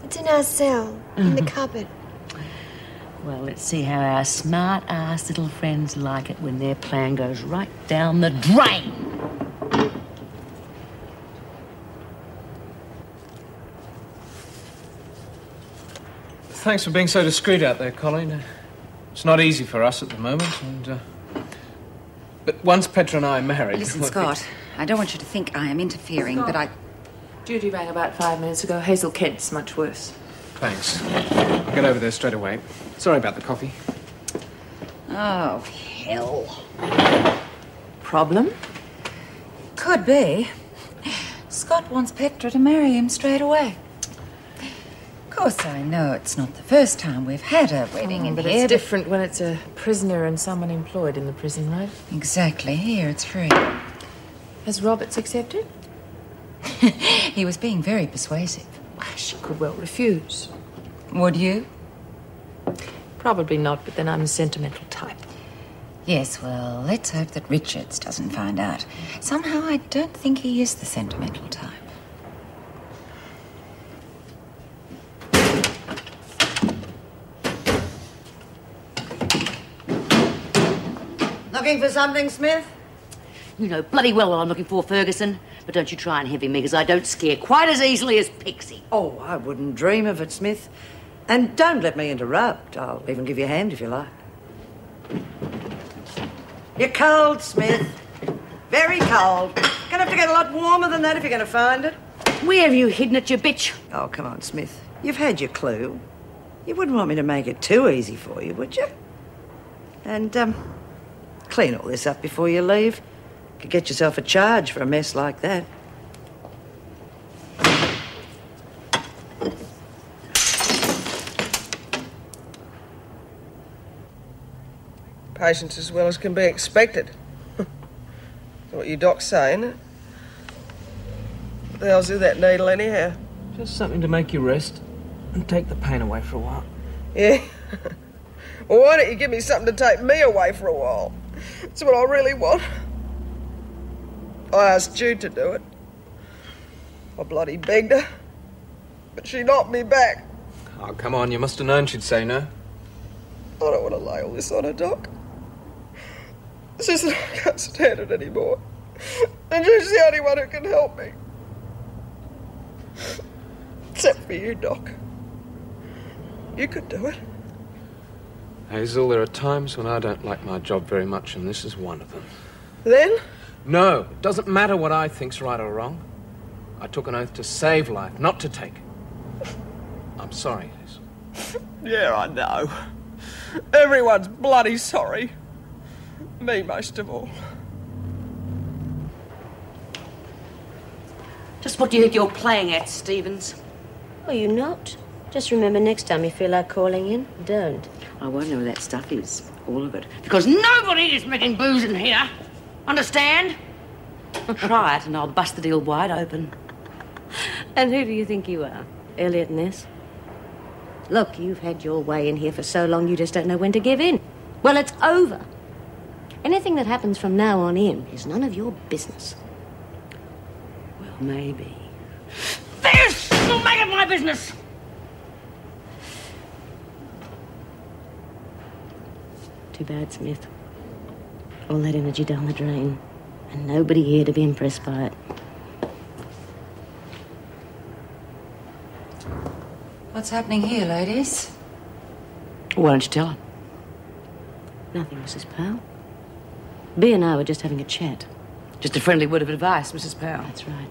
It's in our cell, in the cupboard. Well, let's see how our smart-ass little friends like it when their plan goes right down the drain. Thanks for being so discreet out there, Colleen. It's not easy for us at the moment, but once Petra and I are married... Listen, Scott, I don't want you to think I am interfering, Scott. but I... Judy rang about 5 minutes ago. Hazel Kent's much worse. Thanks. I'll get over there straight away. Sorry about the coffee. Oh, hell. Problem? Could be. Scott wants Petra to marry him straight away. Of course, I know it's not the first time we've had a wedding in but here. It's different when it's a prisoner and someone employed in the prison, right? Exactly. Here, it's free. Has Roberts accepted? He was being very persuasive. She could well refuse. Would you? Probably not, but then I'm a sentimental type. Yes, well, let's hope that Richards doesn't find out. Somehow, I don't think he is the sentimental type. Looking for something, Smith? You know bloody well what I'm looking for, Ferguson. But don't you try and heavy me, because I don't scare quite as easily as Pixie. Oh, I wouldn't dream of it, Smith. And don't let me interrupt. I'll even give you a hand if you like. You're cold, Smith. Very cold. Gonna have to get a lot warmer than that if you're gonna find it. Where have you hidden it, you bitch? Oh, come on, Smith. You've had your clue. You wouldn't want me to make it too easy for you, would you? And, clean all this up before you leave. Could get yourself a charge for a mess like that. Patience as well as can be expected. What your doc's saying. What the hell's in that needle anyhow? Just something to make you rest and take the pain away for a while. Yeah? Well, why don't you give me something to take me away for a while? That's what I really want. I asked Jude to do it. I bloody begged her. But she knocked me back. Oh, come on, you must have known she'd say no. I don't want to lay all this on her, Doc. It's just that I can't stand it anymore. And she's the only one who can help me. Except for you, Doc. You could do it. Hazel, there are times when I don't like my job very much, and this is one of them. Then? No, it doesn't matter what I think's right or wrong. I took an oath to save life, not to take it. I'm sorry, Hazel. Yeah, I know. Everyone's bloody sorry. Me most of all. Just what do you think you're playing at, Stevens? Oh, you not? Just remember next time you feel like calling in, don't. I won't know where that stuff is, all of it. Because nobody is making booze in here. Understand? Try it and I'll bust the deal wide open. And who do you think you are? Elliot Ness? Look, you've had your way in here for so long you just don't know when to give in. Well, it's over. Anything that happens from now on in is none of your business. Well, maybe. This will make it my business! Too bad, Smith. All that energy down the drain. And nobody here to be impressed by it. What's happening here, ladies? Why don't you tell her? Nothing, Mrs. Powell. Bea and I were just having a chat. Just a friendly word of advice, Mrs. Powell. That's right.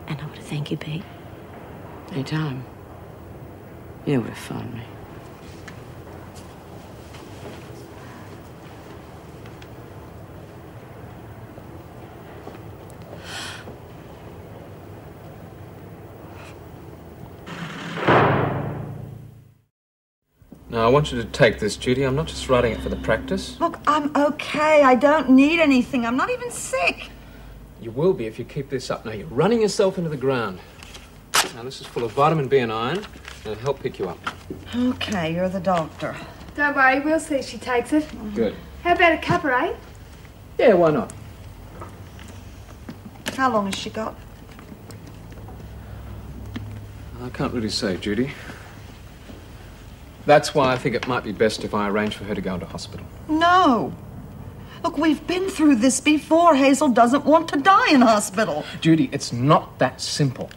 And I want to thank you, Bea. Any time. You know where to find me. Now, I want you to take this, Judy. I'm not just writing it for the practice. Look, I'm okay. I don't need anything. I'm not even sick. You will be if you keep this up. Now, you're running yourself into the ground. Now, this is full of vitamin B and iron, and it'll help pick you up. Okay, you're the doctor. Don't worry, we'll see if she takes it. Good. How about a cuppa, eh? Yeah, why not? How long has she got? I can't really say, Judy. That's why I think it might be best if I arrange for her to go into hospital. No. Look, we've been through this before. Hazel doesn't want to die in hospital. Judy, it's not that simple.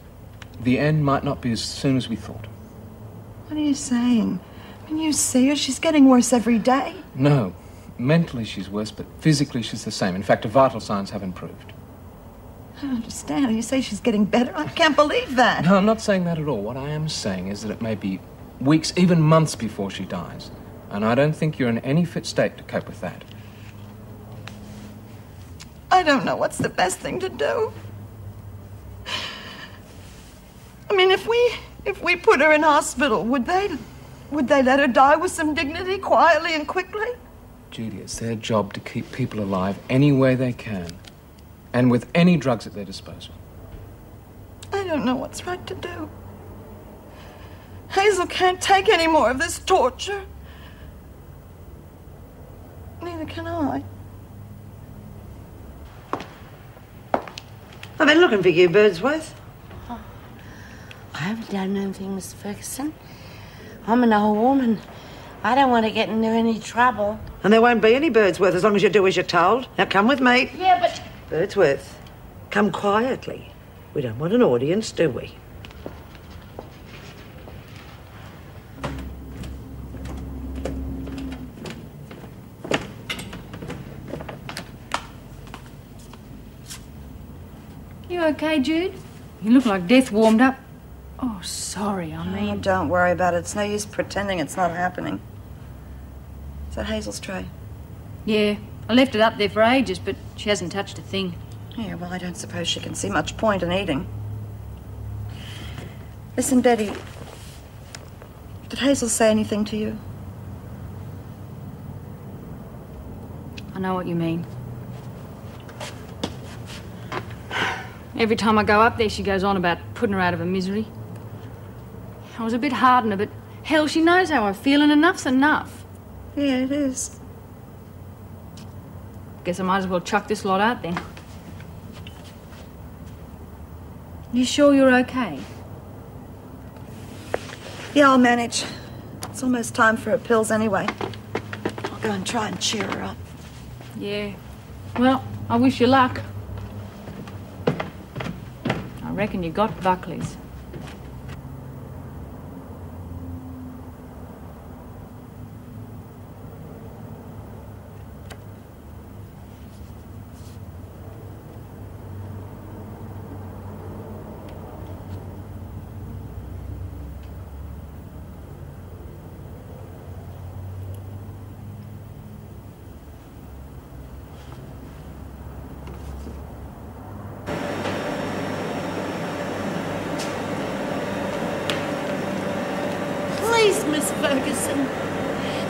The end might not be as soon as we thought. What are you saying? I mean, you see her, she's getting worse every day. No. Mentally she's worse, but physically she's the same. In fact, her vital signs have improved. I don't understand. You say she's getting better? I can't believe that. No, I'm not saying that at all. What I am saying is that it may be weeks, even months before she dies. And I don't think you're in any fit state to cope with that. I don't know what's the best thing to do. I mean, if we put her in hospital, would they let her die with some dignity, quietly and quickly? Judy, it's their job to keep people alive any way they can. And with any drugs at their disposal. I don't know what's right to do. Hazel can't take any more of this torture. Neither can I. I've been looking for you, Birdsworth. I haven't done anything, Miss Ferguson. I'm an old woman. I don't want to get into any trouble. And there won't be any Birdsworth as long as you do as you're told. Now come with me. Yeah, but... Birdsworth, come quietly. We don't want an audience, do we? You okay, Jude? You look like death warmed up. Oh, sorry, I mean... Oh, don't worry about it. It's no use pretending it's not happening. Is that Hazel's tray? Yeah, I left it up there for ages, but she hasn't touched a thing. Yeah, well, I don't suppose she can see much point in eating. Listen, Betty, did Hazel say anything to you? I know what you mean. Every time I go up there, she goes on about putting her out of her misery. I was a bit hard on her, but hell, she knows how I feel, and enough's enough. Yeah, it is. Guess I might as well chuck this lot out then. You sure you're okay? Yeah, I'll manage. It's almost time for her pills anyway. I'll go and try and cheer her up. Yeah. Well, I wish you luck. I reckon you got Buckley's. Please, Miss Ferguson.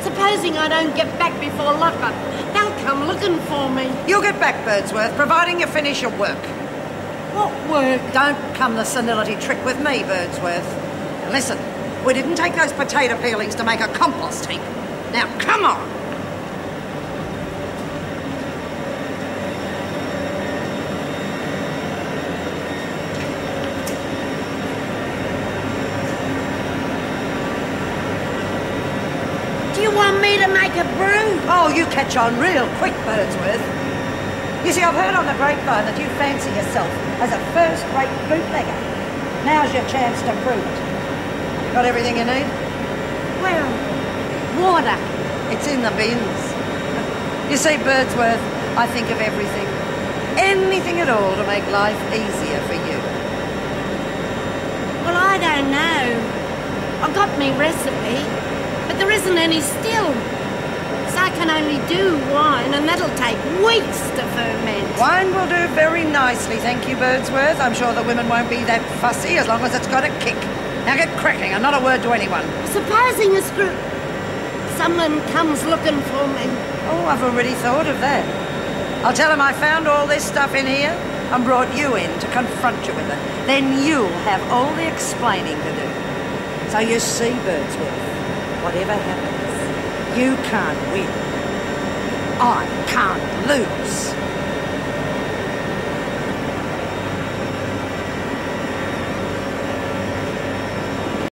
Supposing I don't get back before lockup, they'll come looking for me. You'll get back, Birdsworth, providing you finish your work. What work? Don't come the senility trick with me, Birdsworth. And listen, we didn't take those potato peelings to make a compost heap. Now, come on! Do you want me to make a brew? Oh, you catch on real quick, Birdsworth. You see, I've heard on the grapevine that you fancy yourself as a first-rate bootlegger. Now's your chance to prove it. You got everything you need? Well, water. It's in the bins. You see, Birdsworth, I think of everything. Anything at all to make life easier for you. Well, I don't know. I've got me recipe, but there isn't any still. So I can only do wine, and that'll take weeks to ferment. Wine will do very nicely, thank you, Birdsworth. I'm sure the women won't be that fussy as long as it's got a kick. Now get cracking, and not a word to anyone. Supposing someone comes looking for me. Oh, I've already thought of that. I'll tell them I found all this stuff in here and brought you in to confront you with it. Then you'll have all the explaining to do. So you see, Birdsworth, whatever happens, you can't win. I can't lose.